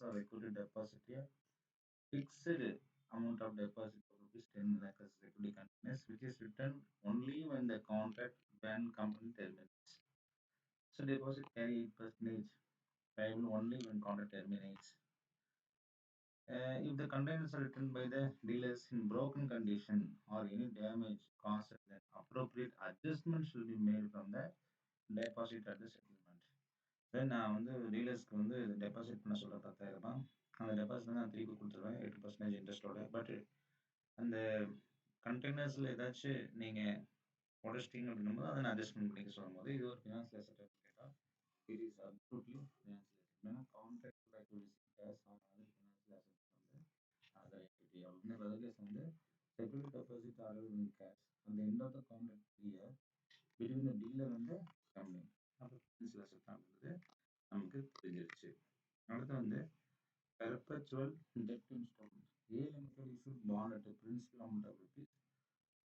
or equity deposit a fixed amount of deposit of rupees 10 lakh as equity continues, which is returned only when the contract when company terminates. So deposit carry 8% payable only when contract terminates. If the containers are returned by the dealers in broken condition or any damage caused, then appropriate adjustment should be made from the deposit at the settlement. Then நான் வந்து டீலர்ஸ்க்கு வந்து deposit பண்ண சொல்ல 10,000 அந்த deposit நான் திருப்பி கொடுத்துருவேன் 8% இன்ட்ரெஸ்டோட. But அந்த கண்டெய்னர்ஸில் ஏதாச்சும் நீங்கள் உடச்சிட்டீங்க அப்படின்னும் அதை நான் அட்ஜஸ்ட்மெண்ட் பண்ணிக்க சொல்லும் போது இது ஒரு ஃபினான்சியல் அசெட் கேட்டால் it is absolutely financial asset. ஏன்னா contract activities cash or other financial assets வந்து அதர் ஆக்டிவிட்டி அப்படின்னு பதில் வந்து security deposit order in cash அந்த end of the contract year between the dealer வந்து கம்பெனி அப்போ ஃபினான்சியல் அசெட் அப்படின்றது நமக்கு தெரிஞ்சிருச்சு. அடுத்து வந்து perpetual debt instrument. A limited issued bond at a principal amount of rupees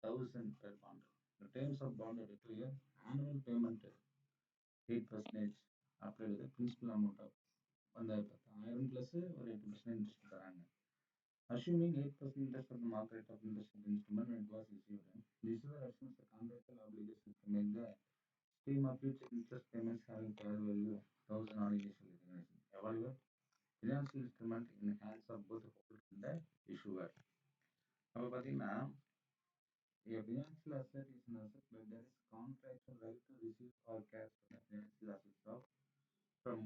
1,000 per bond. The terms of bond are clear. Annual payment 8% applied to the principal amount of அந்த 10,000 plus ஒரு 8% interest தராங்க. Assuming 8% interest of the market rate of interest of the instrument when it was issued, the issuer assumes the contractual obligation to make the stream of future interest payments having fair value 1,000 on initial recognition. Evaluate financial instrument in the hands of both the holder and the issuer. அப்போ பார்த்தீங்கன்னா a financial asset is an asset but there is contractual right to receive or cash from the financial assets of from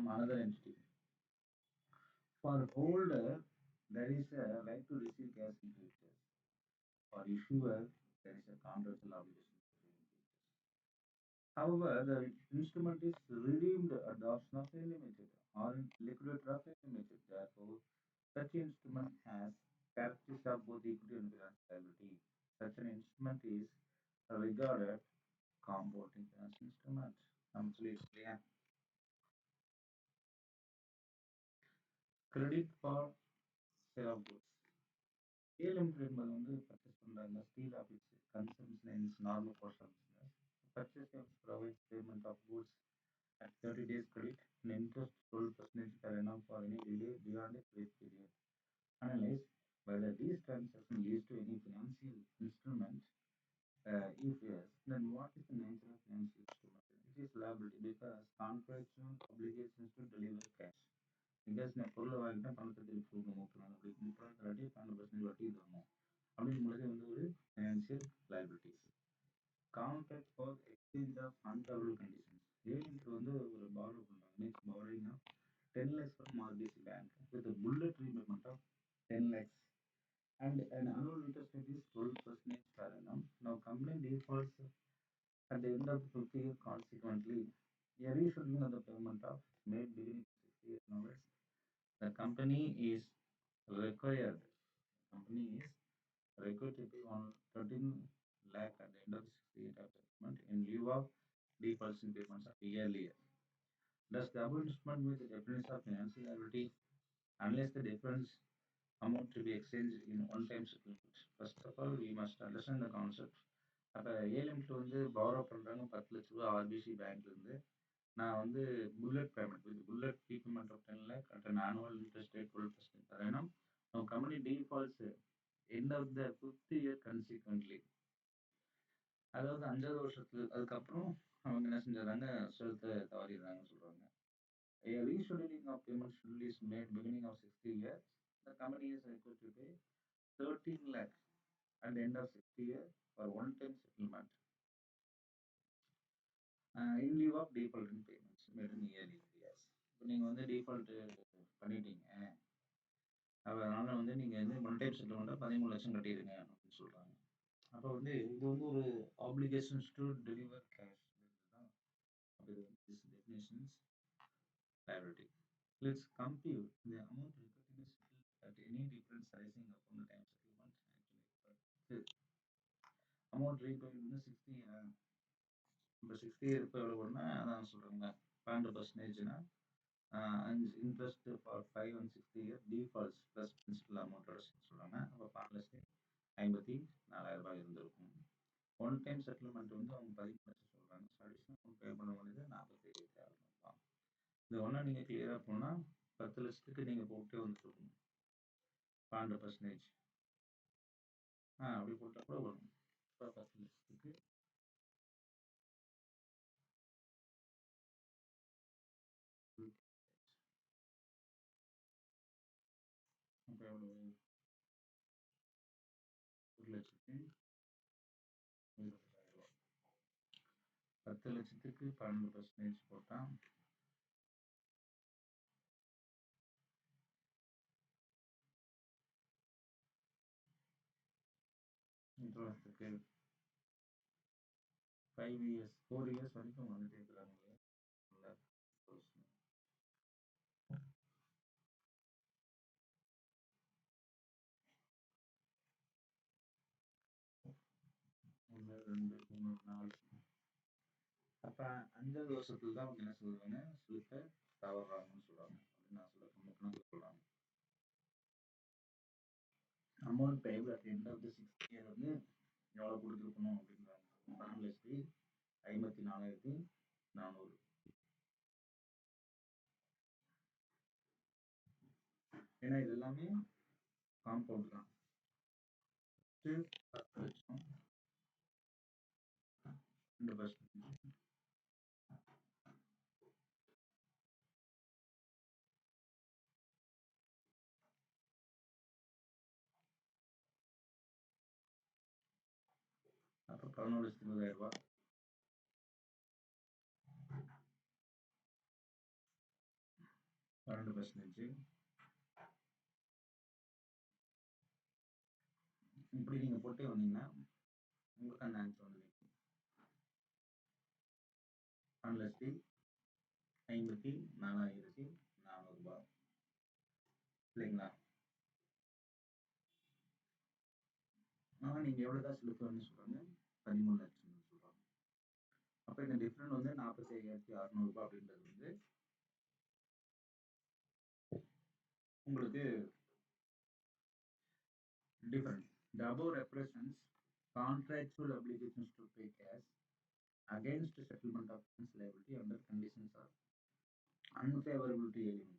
another entity. For holder, there is a right to receive cash in future. For issuer, there is a contractual obligation to receive in future. However, the instrument is redeemed at the option of a limited or liquidator of a limited. Therefore, such instrument has characteristics of both equity and financial liability. Such an instrument is regarded compounding financial instrument. நம்ம சொல்லியிருக்கோம் இல்லையா? Credit for sale of goods. A limited என்பது வந்து purchase பண்றாங்க steel office concerns lines normal course of business. Purchase provides payment of goods at 30 days credit and interest 12% per annum for any delay beyond a credit period. Analyze whether these transactions lead to any financial instrument. If yes, then what is the nature of financial instrument? It is liability because contractual obligations to deliver cash. Because நான் பொருளை வாங்கிட்டேன் பணத்தை திருப்பி கொடுக்கணும் 30 நாள் அப்படி 30 நாள் கட்டி 12% வட்டி தரணும் அப்படிங்கும்போது வந்து ஒரு financial liabilities. Contract for exchange of unfavourable conditions. Agent வந்து ஒரு பாரோ பண்ணுறாங்க means borrowing of 10 lakhs from RBC Bank with a bullet repayment of 10 lakhs and an annual interest rate is 12% per annum. Now, company defaults at the end of the 50 year. Consequently, a rescheduling of the payment of made beginning 60 years onwards, the company is required. To pay on 13 lakh at the end of the 60 year settlement in lieu of defaults in payments of earlier. Thus, the above instrument with the definition of financial liability unless the difference amount to be exchanged in one-time settlement. First of all, we must understand the concept. அப்போ ஏ limit வந்து borrow பண்ணுறாங்க 10 லட்ச ரூபா RBC பேங்க்லேருந்து. நான் வந்து bullet payment with bullet repayment of 10 lakh at an annual interest rate 12% per annum. நம்ம company defaults end of the 5th year consequently, அதாவது 5வது வருஷத்துக்கு அதுக்கப்புறம் அவங்க என்ன செஞ்சிடறாங்க செலுத்த தவறிடுறாங்கன்னு சொல்கிறாங்க. A rescheduling of payment schedule is made beginning of 60 years. The company is required to pay 13 lakh at the end of 60 years for one-time settlement in lieu of default in payments made in early years. இப்போ நீங்கள் வந்து default பண்ணிட்டீங்க, அதனால வந்து நீங்கள் வந்து one time செட்டில்மெண்ட்டாக 13 லட்சம் கட்டிடுங்க அப்படின்னு சொல்கிறாங்க. அப்போ வந்து இது வந்து ஒரு ஆப்ளிகேஷன்ஸ் டு டெலிவர் கேஷ் தான் அப்படி definitions liability. Let's compute the amount required to be settled at any difference arising upon the time settlement actually. Amount required in the 60 year. இப்போ 60 year இப்போ எவ்வளோ போடனா அதான் சொல்கிறாங்க 12%னா interest for 5 and 60 year defaults plus principal அமௌண்ட்டோட சொல்கிறாங்க. அப்போ 5,54,000 இருந்திருக்கும். ஒன் டைம் செட்டில்மெண்ட் வந்து அவங்க 13 லட்சம் சொல்கிறாங்க. அடிஷனல் அமௌண்ட் பே பண்ண வேண்டியது 47,000 தான். இந்த ஒண்ண நீங்க கிளியரா போனா 10,00,000க்கு நீங்க போட்டே வந்துருக்கணும். 12%. அப்படி போட்டா கூட வரும். இப்ப 10,00,000க்கு அப்ப எவ்வளவு? 1,20,000. 10,00,000க்கு 12% போட்டா எத்தன வருஷத்துக்கு? 5 இயர்ஸ், 4 இயர்ஸ் வரைக்கும் வந்துட்டே இருக்கிறாங்களே. இல்ல. 1, 2, 3, 4. அப்ப 5வது வருஷத்துல தான் அவங்க என்ன சொல்றாங்க? ஸ்லிப்ப தவறாங்கன்னு சொல்றாங்க. அப்படின்னு நான் சொல்ல கணக்கு சொல்றாங்க. Amount payable at the end of the 6th year வந்து எவ்வளவு குடுத்துருக்கணும் அப்படின்றாங்க. 12,54,400. ஏன்னா இது எல்லாமே காம்பவுண்ட் தான். 10,00,000 2%. அப்ப 11,20,000 12%. இப்படி நீங்க போட்டே வந்தீங்கன்னா உங்களுக்கு அந்த ஆன்சர் வந்து நிக்கும். 12,54,400 இல்லைங்களா? ஆனா நீங்க எவ்வளவுதான் செலுத்துவேன்னு சொல்றாங்க? 13,00,000 சொல்றாங்க. அப்ப இந்த டிஃபரண்ட் வந்து 47,600 அப்படின்றது வந்து உங்களுக்கு different. The above represents contractual obligations to pay cash against settlement of funds liability under conditions of unfavorable to alien.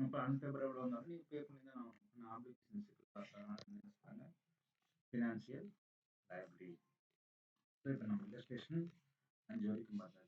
இப்ப unfavorable வந்தாலும் நீங்க பே பண்ணி தான் ஆகணும். Applications financial liability. இப்போ நம்ம இல்லஸ்ட்ரேஷன் 5 வரைக்கும் பார்த்தா